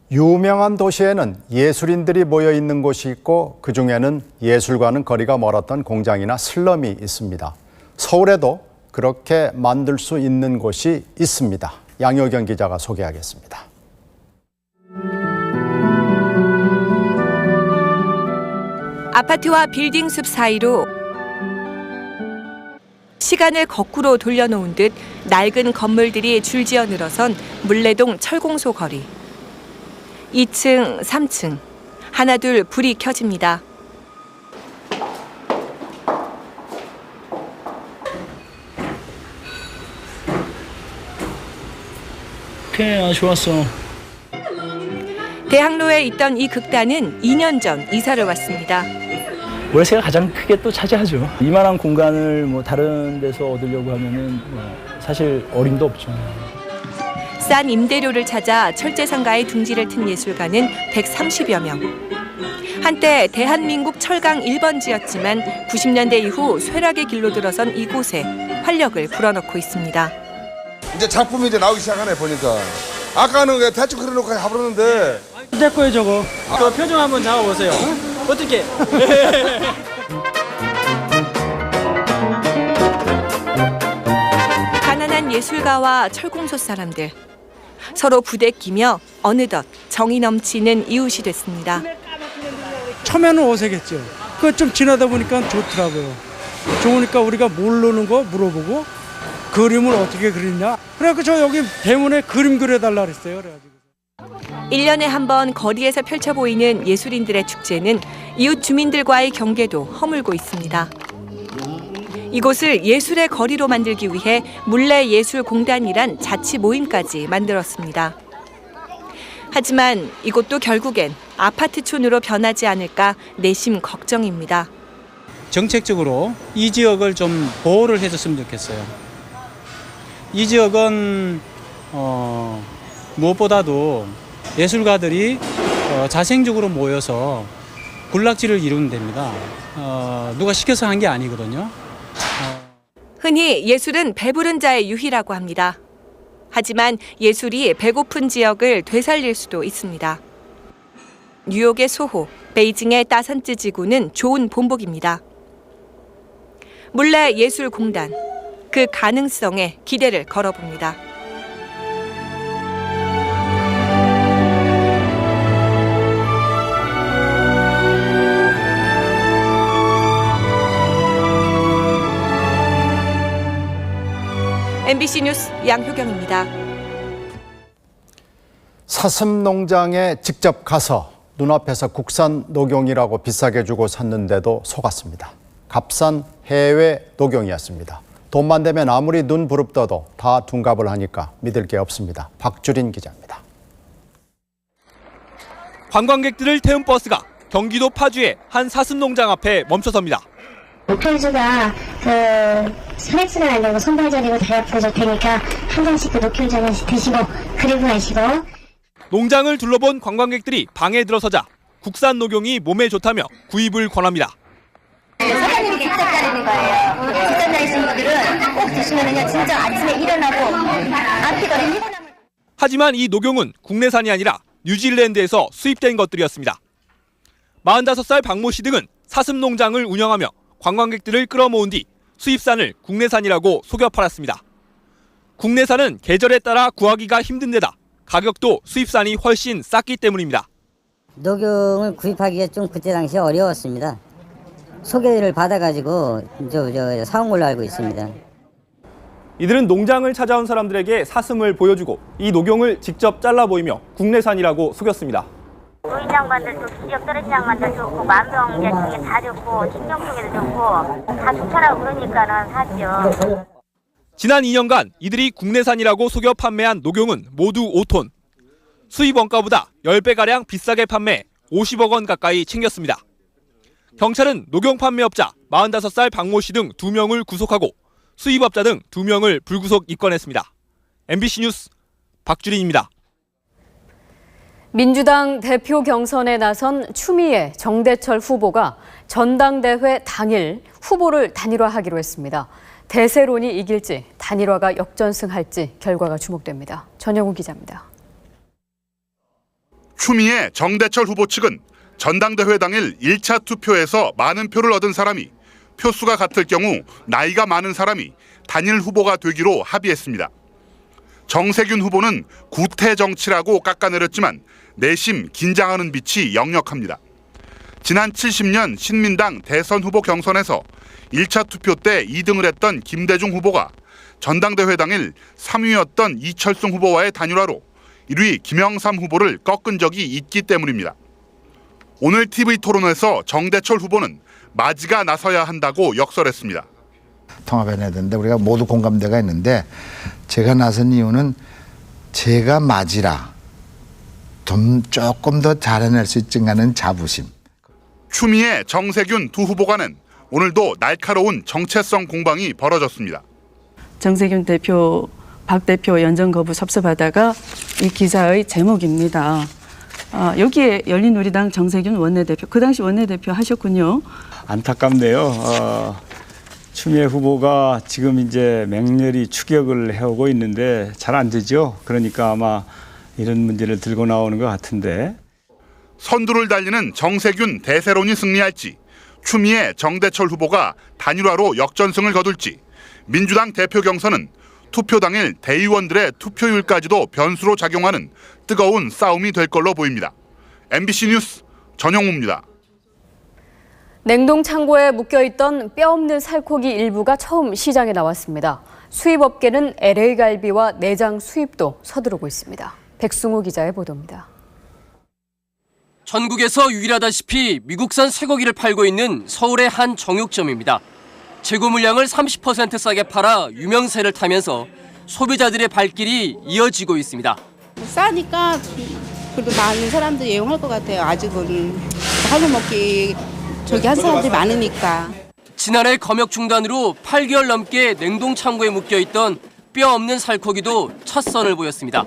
유명한 도시에는 예술인들이 모여 있는 곳이 있고 그중에는 예술과는 거리가 멀었던 공장이나 슬럼이 있습니다. 서울에도 그렇게 만들 수 있는 곳이 있습니다. 양효경 기자가 소개하겠습니다. 아파트와 빌딩 숲 사이로 시간을 거꾸로 돌려놓은 듯 낡은 건물들이 줄지어 늘어선 물레동 철공소 거리. 2층, 3층, 하나둘 불이 켜집니다. 오케이, 좋았어. 대학로에 있던 이 극단은 2년 전 이사를 왔습니다. 월세가 가장 크게 또 차지하죠. 이만한 공간을 뭐 다른 데서 얻으려고 하면은 사실 어림도 없죠. 싼 임대료를 찾아 철제상가에 둥지를 튼 예술가는 130여 명. 한때 대한민국 철강 1번지였지만 90년대 이후 쇠락의 길로 들어선 이곳에 활력을 불어넣고 있습니다. 이제 작품이 이제 나오기 시작하네 보니까. 아까는 그냥 대충 그려놓고 해버렸는데. 내 거예요 저거. 저 표정 한번 잡아보세요. 어떻게? 가난한 예술가와 철공소 사람들. 서로 부대끼며 어느덧 정이 넘치는 이웃이 됐습니다. 처음에는 어색했죠. 그 좀 지나다 보니까 좋더라고요. 좋으니까 우리가 모르는 거 물어보고 그림을 어떻게 그리냐. 그래갖고 저 여기 대문에 그림 그려달라 그랬어요. 그래가지고. 1년에 한 번 거리에서 펼쳐 보이는 예술인들의 축제는 이웃 주민들과의 경계도 허물고 있습니다. 이곳을 예술의 거리로 만들기 위해 물레예술공단이란 자치 모임까지 만들었습니다. 하지만 이곳도 결국엔 아파트촌으로 변하지 않을까 내심 걱정입니다. 정책적으로 이 지역을 좀 보호를 해줬으면 좋겠어요. 이 지역은 무엇보다도 예술가들이 자생적으로 모여서 군락지를 이루는 데입니다. 누가 시켜서 한 게 아니거든요. 흔히 예술은 배부른 자의 유희라고 합니다. 하지만 예술이 배고픈 지역을 되살릴 수도 있습니다. 뉴욕의 소호, 베이징의 따산쯔 지구는 좋은 본보기입니다. 물레예술공단, 그 가능성에 기대를 걸어봅니다. MBC 뉴스 양효경입니다. 사슴 농장에 직접 가서 눈앞에서 국산 녹용이라고 비싸게 주고 샀는데도 속았습니다. 값싼 해외 녹용이었습니다. 돈만 되면 아무리 눈 부릅떠도 다 둔갑을 하니까 믿을 게 없습니다. 박주린 기자입니다. 관광객들을 태운 버스가 경기도 파주의 한 사슴 농장 앞에 멈춰섭니다. 녹균주가 혈액순환 안 되고 손발 저리고 다리 아프실 테니까 한 잔씩 녹균주 한 잔씩 드시고 그리고 가시고. 농장을 둘러본 관광객들이 방에 들어서자 국산 녹용이 몸에 좋다며 구입을 권합니다. 사장님이 직접 자르는 거예요. 직접 자르신 분들은 꼭 드시면은요 진짜 아침에 일어나고 아프거든요. 하지만 이 녹용은 국내산이 아니라 뉴질랜드에서 수입된 것들이었습니다. 45살 박모 씨 등은 사슴 농장을 운영하며 관광객들을 끌어모은 뒤 수입산을 국내산이라고 속여 팔았습니다. 국내산은 계절에 따라 구하기가 힘든 데다 가격도 수입산이 훨씬 쌌기 때문입니다. 녹용을 구입하기가 좀 그때 당시에 어려웠습니다. 소개를 받아가지고 사온 걸로 알고 있습니다. 이들은 농장을 찾아온 사람들에게 사슴을 보여주고 이 녹용을 직접 잘라 보이며 국내산이라고 속였습니다. 노인 장관들도 기력 떨어진 장관들 좋고 만병 다 좋고 신경 속에도 좋고 다 좋다라고 그러니까는 샀죠. 지난 2년간 이들이 국내산이라고 속여 판매한 녹용은 모두 5톤. 수입 원가보다 10배가량 비싸게 판매 50억 원 가까이 챙겼습니다. 경찰은 녹용 판매업자 45살 박모 씨 등 2명을 구속하고 수입업자 등 2명을 불구속 입건했습니다. MBC 뉴스 박주린입니다. 민주당 대표 경선에 나선 추미애, 정대철 후보가 전당대회 당일 후보를 단일화하기로 했습니다. 대세론이 이길지 단일화가 역전승할지 결과가 주목됩니다. 전영우 기자입니다. 추미애, 정대철 후보 측은 전당대회 당일 1차 투표에서 많은 표를 얻은 사람이 표수가 같을 경우 나이가 많은 사람이 단일 후보가 되기로 합의했습니다. 정세균 후보는 구태 정치라고 깎아내렸지만 내심 긴장하는 빛이 역력합니다. 지난 70년 신민당 대선 후보 경선에서 1차 투표 때 2등을 했던 김대중 후보가 전당대회 당일 3위였던 이철승 후보와의 단일화로 1위 김영삼 후보를 꺾은 적이 있기 때문입니다. 오늘 TV 토론에서 정대철 후보는 마지가 나서야 한다고 역설했습니다. 통합해내야 되는데 우리가 모두 공감대가 있는데 제가 나선 이유는 제가 맞이라 좀 조금 더 잘해낼 수 있지 않은 자부심. 추미애, 정세균 두 후보 간은 오늘도 날카로운 정체성 공방이 벌어졌습니다. 정세균 대표, 박 대표 연정 거부 섭섭하다가 이 기사의 제목입니다. 여기에 열린우리당 정세균 원내대표, 그 당시 원내대표 하셨군요. 안타깝네요. 추미애 후보가 지금 이제 맹렬히 추격을 해오고 있는데 잘 안 되죠. 그러니까 아마 이런 문제를 들고 나오는 것 같은데. 선두를 달리는 정세균 대세론이 승리할지, 추미애, 정대철 후보가 단일화로 역전승을 거둘지, 민주당 대표 경선은 투표 당일 대의원들의 투표율까지도 변수로 작용하는 뜨거운 싸움이 될 걸로 보입니다. MBC 뉴스 전영우입니다. 냉동 창고에 묶여있던 뼈없는 살코기 일부가 처음 시장에 나왔습니다. 수입업계는 LA갈비와 내장 수입도 서두르고 있습니다. 백승호 기자의 보도입니다. 전국에서 유일하다시피 미국산 쇠고기를 팔고 있는 서울의 한 정육점입니다. 재고 물량을 30% 싸게 팔아 유명세를 타면서 소비자들의 발길이 이어지고 있습니다. 싸니까 그래도 많은 사람들이 애용할 것 같아요. 아직은 하루 먹기 한 사람들이 많으니까. 지난해 검역 중단으로 8개월 넘게 냉동 창고에 묶여있던 뼈 없는 살코기도 첫 선을 보였습니다.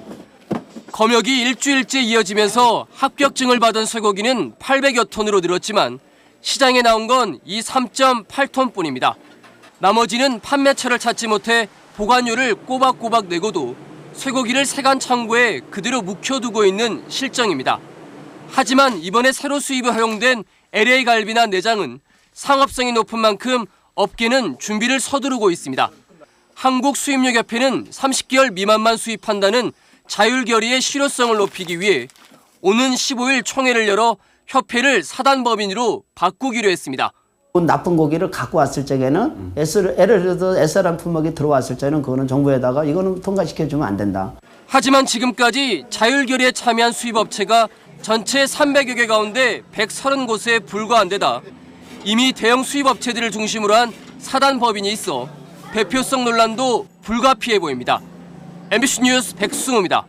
검역이 일주일째 이어지면서 합격증을 받은 쇠고기는 800여 톤으로 늘었지만 시장에 나온 건 이 3.8톤뿐입니다. 나머지는 판매처를 찾지 못해 보관료를 꼬박꼬박 내고도 쇠고기를 세간 창고에 그대로 묵혀두고 있는 실정입니다. 하지만 이번에 새로 수입에 허용된 LA갈비나 내장은 상업성이 높은 만큼 업계는 준비를 서두르고 있습니다. 한국수입력협회는 30개월 미만만 수입한다는 자율결의의 실효성을 높이기 위해 오는 15일 총회를 열어 협회를 사단법인으로 바꾸기로 했습니다. 나쁜 고기를 갖고 왔을 적에는 예를 들어 SRM 품목이 들어왔을 적에는 그거는 정부에다가 이거는 통과시켜주면 안 된다. 하지만 지금까지 자율결의에 참여한 수입업체가 전체 300여 개 가운데 130곳에 불과한 데다 이미 대형 수입업체들을 중심으로 한 사단법인이 있어 대표성 논란도 불가피해 보입니다. MBC 뉴스 백승호입니다.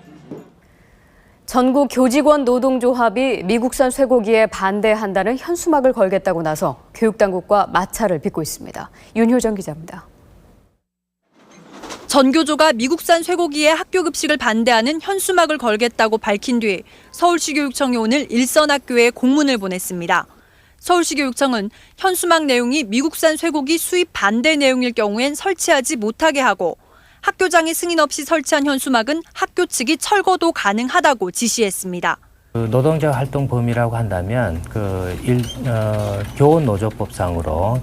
전국 교직원 노동조합이 미국산 쇠고기에 반대한다는 현수막을 걸겠다고 나서 교육당국과 마찰을 빚고 있습니다. 윤효정 기자입니다. 전교조가 미국산 쇠고기에 학교 급식을 반대하는 현수막을 걸겠다고 밝힌 뒤 서울시 교육청이 오늘 일선학교에 공문을 보냈습니다. 서울시 교육청은 현수막 내용이 미국산 쇠고기 수입 반대 내용일 경우엔 설치하지 못하게 하고 학교장의 승인 없이 설치한 현수막은 학교 측이 철거도 가능하다고 지시했습니다. 노동자 활동 범위라고 한다면 교원 노조법상으로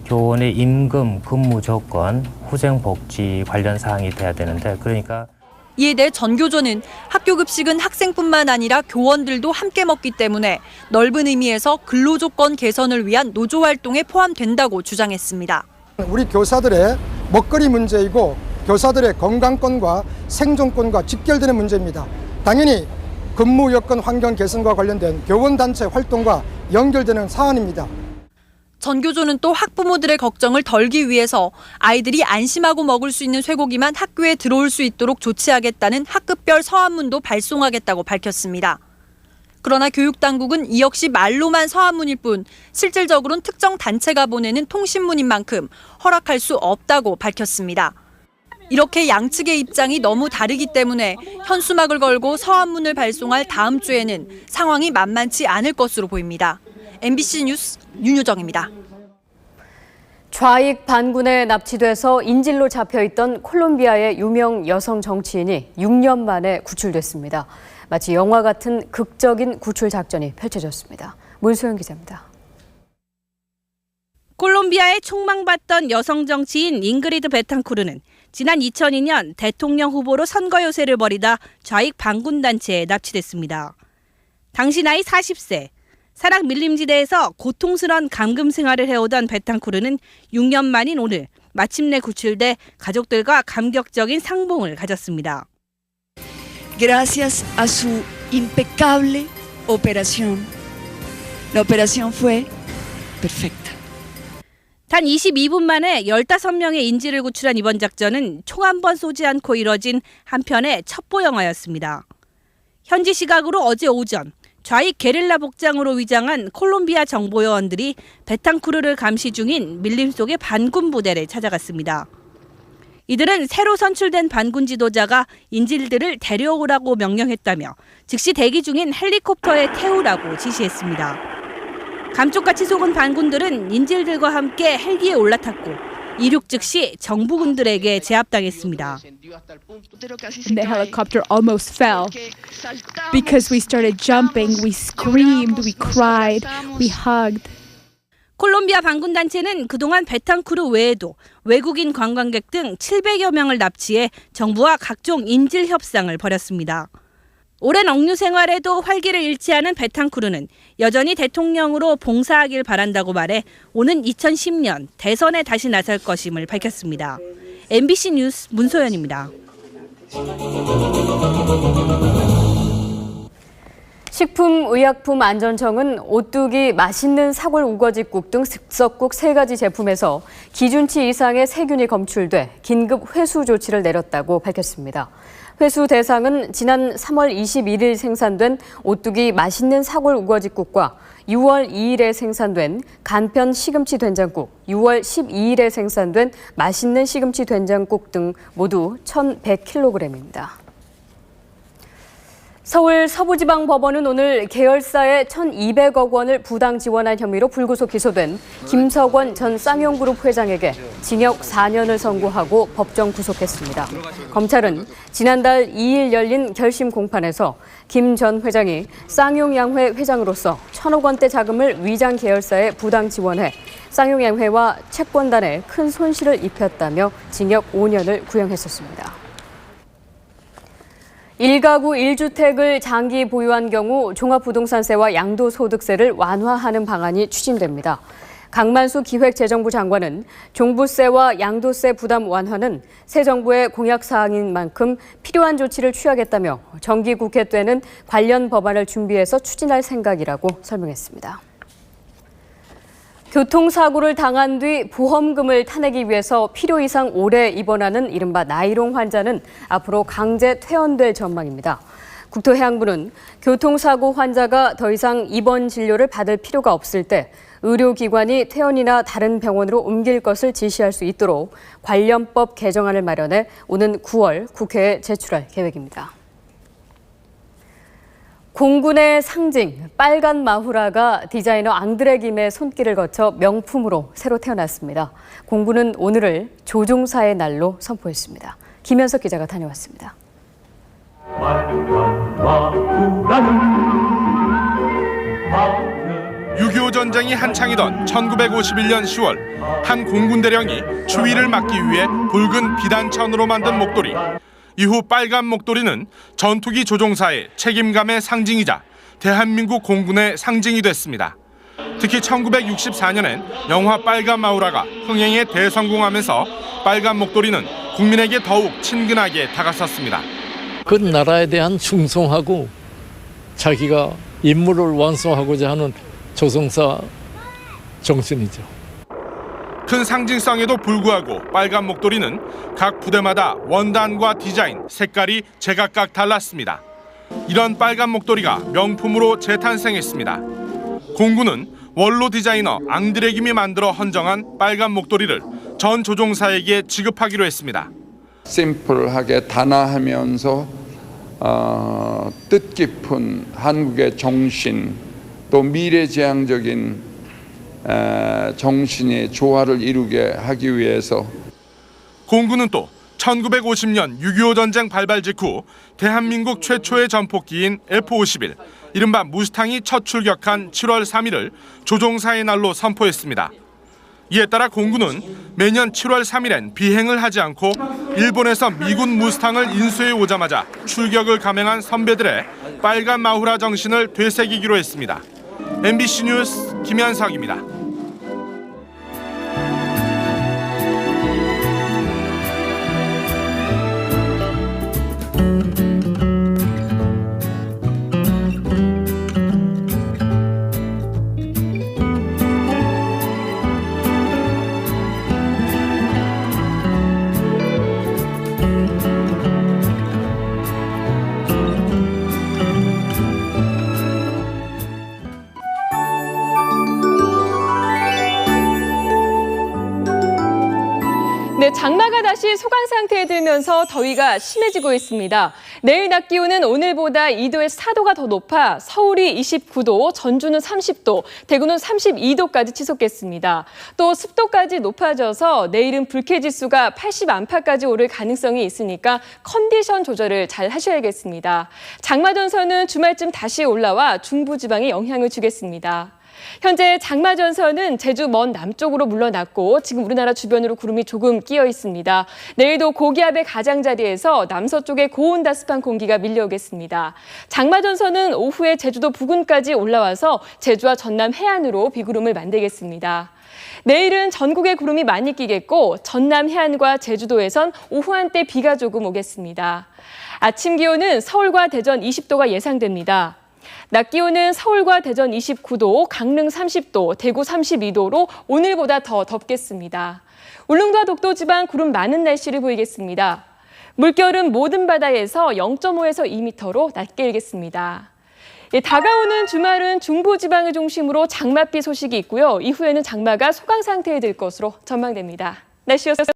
교원의 임금, 근무 조건, 후생 복지 관련 사항이 돼야 되는데 그러니까 이에 대해 전교조는 학교 급식은 학생뿐만 아니라 교원들도 함께 먹기 때문에 넓은 의미에서 근로조건 개선을 위한 노조 활동에 포함된다고 주장했습니다. 우리 교사들의 먹거리 문제이고 교사들의 건강권과 생존권과 직결되는 문제입니다. 당연히 근무 여건 환경 개선과 관련된 교원단체 활동과 연결되는 사안입니다. 전교조는 또 학부모들의 걱정을 덜기 위해서 아이들이 안심하고 먹을 수 있는 쇠고기만 학교에 들어올 수 있도록 조치하겠다는 학급별 서한문도 발송하겠다고 밝혔습니다. 그러나 교육당국은 이 역시 말로만 서한문일 뿐 실질적으로는 특정 단체가 보내는 통신문인 만큼 허락할 수 없다고 밝혔습니다. 이렇게 양측의 입장이 너무 다르기 때문에 현수막을 걸고 서한문을 발송할 다음 주에는 상황이 만만치 않을 것으로 보입니다. MBC 뉴스 윤유정입니다. 좌익 반군에 납치돼서 인질로 잡혀있던 콜롬비아의 유명 여성 정치인이 6년 만에 구출됐습니다. 마치 영화 같은 극적인 구출 작전이 펼쳐졌습니다. 문소영 기자입니다. 콜롬비아의 촉망받던 여성 정치인 잉그리드 베탕쿠르는 지난 2002년 대통령 후보로 선거 요새를 벌이다 좌익 반군 단체에 납치됐습니다. 당시 나이 40세. 사락 밀림지대에서 고통스러운 감금 생활을 해오던 베탕쿠르는 6년 만인 오늘 마침내 구출돼 가족들과 감격적인 상봉을 가졌습니다. Gracias a su impecable operación. La operación fue perfecta. 단 22분 만에 15명의 인질을 구출한 이번 작전은 총 한 번 쏘지 않고 이뤄진 한편의 첩보 영화였습니다. 현지 시각으로 어제 오전 좌익 게릴라 복장으로 위장한 콜롬비아 정보요원들이 베탕쿠르를 감시 중인 밀림 속의 반군 부대를 찾아갔습니다. 이들은 새로 선출된 반군 지도자가 인질들을 데려오라고 명령했다며 즉시 대기 중인 헬리콥터에 태우라고 지시했습니다. 감쪽같이 속은 반군들은 인질들과 함께 헬기에 올라탔고 이륙 즉시 정부군들에게 제압당했습니다. The helicopter almost fell. Because we started jumping, we screamed, we cried, we hugged. 콜롬비아 반군 단체는 그동안 베탕쿠르 외에도 외국인 관광객 등 700여 명을 납치해 정부와 각종 인질 협상을 벌였습니다. 오랜 억류 생활에도 활기를 잃지 않은 베탕쿠르는 여전히 대통령으로 봉사하길 바란다고 말해 오는 2010년 대선에 다시 나설 것임을 밝혔습니다. MBC 뉴스 문소연입니다. 식품의약품안전청은 오뚜기 맛있는 사골 우거지국 등 즉석국 3가지 제품에서 기준치 이상의 세균이 검출돼 긴급 회수 조치를 내렸다고 밝혔습니다. 회수 대상은 지난 3월 21일 생산된 오뚜기 맛있는 사골 우거지국과 6월 2일에 생산된 간편 시금치 된장국, 6월 12일에 생산된 맛있는 시금치 된장국 등 모두 1,100kg입니다. 서울 서부지방법원은 오늘 계열사에 1,200억 원을 부당 지원한 혐의로 불구속 기소된 김석원 전 쌍용그룹 회장에게 징역 4년을 선고하고 법정 구속했습니다. 검찰은 지난달 2일 열린 결심 공판에서 김 전 회장이 쌍용양회 회장으로서 1,000억 원대 자금을 위장 계열사에 부당 지원해 쌍용양회와 채권단에 큰 손실을 입혔다며 징역 5년을 구형했었습니다. 1가구 1주택을 장기 보유한 경우 종합부동산세와 양도소득세를 완화하는 방안이 추진됩니다. 강만수 기획재정부 장관은 종부세와 양도세 부담 완화는 새 정부의 공약사항인 만큼 필요한 조치를 취하겠다며 정기국회 때는 관련 법안을 준비해서 추진할 생각이라고 설명했습니다. 교통사고를 당한 뒤 보험금을 타내기 위해서 필요 이상 오래 입원하는 이른바 나이롱 환자는 앞으로 강제 퇴원될 전망입니다. 국토해양부는 교통사고 환자가 더 이상 입원 진료를 받을 필요가 없을 때 의료기관이 퇴원이나 다른 병원으로 옮길 것을 지시할 수 있도록 관련법 개정안을 마련해 오는 9월 국회에 제출할 계획입니다. 공군의 상징 빨간 마후라가 디자이너 앙드레 김의 손길을 거쳐 명품으로 새로 태어났습니다. 공군은 오늘을 조종사의 날로 선포했습니다. 김현석 기자가 다녀왔습니다. (6.25) 전쟁이 한창이던 1951년 10월 한 공군대령이 추위를 막기 위해 붉은 비단천으로 만든 목도리, 이후 빨간 목도리는 전투기 조종사의 책임감의 상징이자 대한민국 공군의 상징이 됐습니다. 특히 1964년엔 영화 빨간 마우라가 흥행에 대성공하면서 빨간 목도리는 국민에게 더욱 친근하게 다가섰습니다. 그 나라에 대한 충성하고 자기가 임무를 완수하고자 하는 조종사 정신이죠. 큰 상징성에도 불구하고 빨간 목도리는 각 부대마다 원단과 디자인, 색깔이 제각각 달랐습니다. 이런 빨간 목도리가 명품으로 재탄생했습니다. 공군은 원로 디자이너 앙드레김이 만들어 헌정한 빨간 목도리를 전 조종사에게 지급하기로 했습니다. 심플하게 단아하면서 뜻깊은 한국의 정신, 또 미래지향적인 정신의 조화를 이루게 하기 위해서 공군은 또 1950년 6.25 전쟁 발발 직후 대한민국 최초의 전폭기인 F-51, 이른바 무스탕이 첫 출격한 7월 3일을 조종사의 날로 선포했습니다. 이에 따라 공군은 매년 7월 3일엔 비행을 하지 않고 일본에서 미군 무스탕을 인수해 오자마자 출격을 감행한 선배들의 빨간 마후라 정신을 되새기기로 했습니다. MBC 뉴스 김현석입니다. 네, 장마가 다시 소강 상태에 들면서 더위가 심해지고 있습니다. 내일 낮 기온은 오늘보다 2도에서 4도가 더 높아 서울이 29도, 전주는 30도, 대구는 32도까지 치솟겠습니다. 또 습도까지 높아져서 내일은 불쾌지수가 80 안팎까지 오를 가능성이 있으니까 컨디션 조절을 잘 하셔야겠습니다. 장마 전선은 주말쯤 다시 올라와 중부지방에 영향을 주겠습니다. 현재 장마 전선은 제주 먼 남쪽으로 물러났고 지금 우리나라 주변으로 구름이 조금 끼어 있습니다. 내일도 고기압의 가장자리에서 남서쪽에 고온다습한 공기가 밀려오겠습니다. 장마 전선은 오후에 제주도 부근까지 올라와서 제주와 전남 해안으로 비구름을 만들겠습니다. 내일은 전국에 구름이 많이 끼겠고 전남 해안과 제주도에선 오후 한때 비가 조금 오겠습니다. 아침 기온은 서울과 대전 20도가 예상됩니다. 낮 기온은 서울과 대전 29도, 강릉 30도, 대구 32도로 오늘보다 더 덥겠습니다. 울릉도와 독도 지방 구름 많은 날씨를 보이겠습니다. 물결은 모든 바다에서 0.5에서 2m로 낮게 일겠습니다. 다가오는 주말은 중부지방을 중심으로 장맛비 소식이 있고요. 이후에는 장마가 소강 상태에 들 것으로 전망됩니다. 날씨였습니다.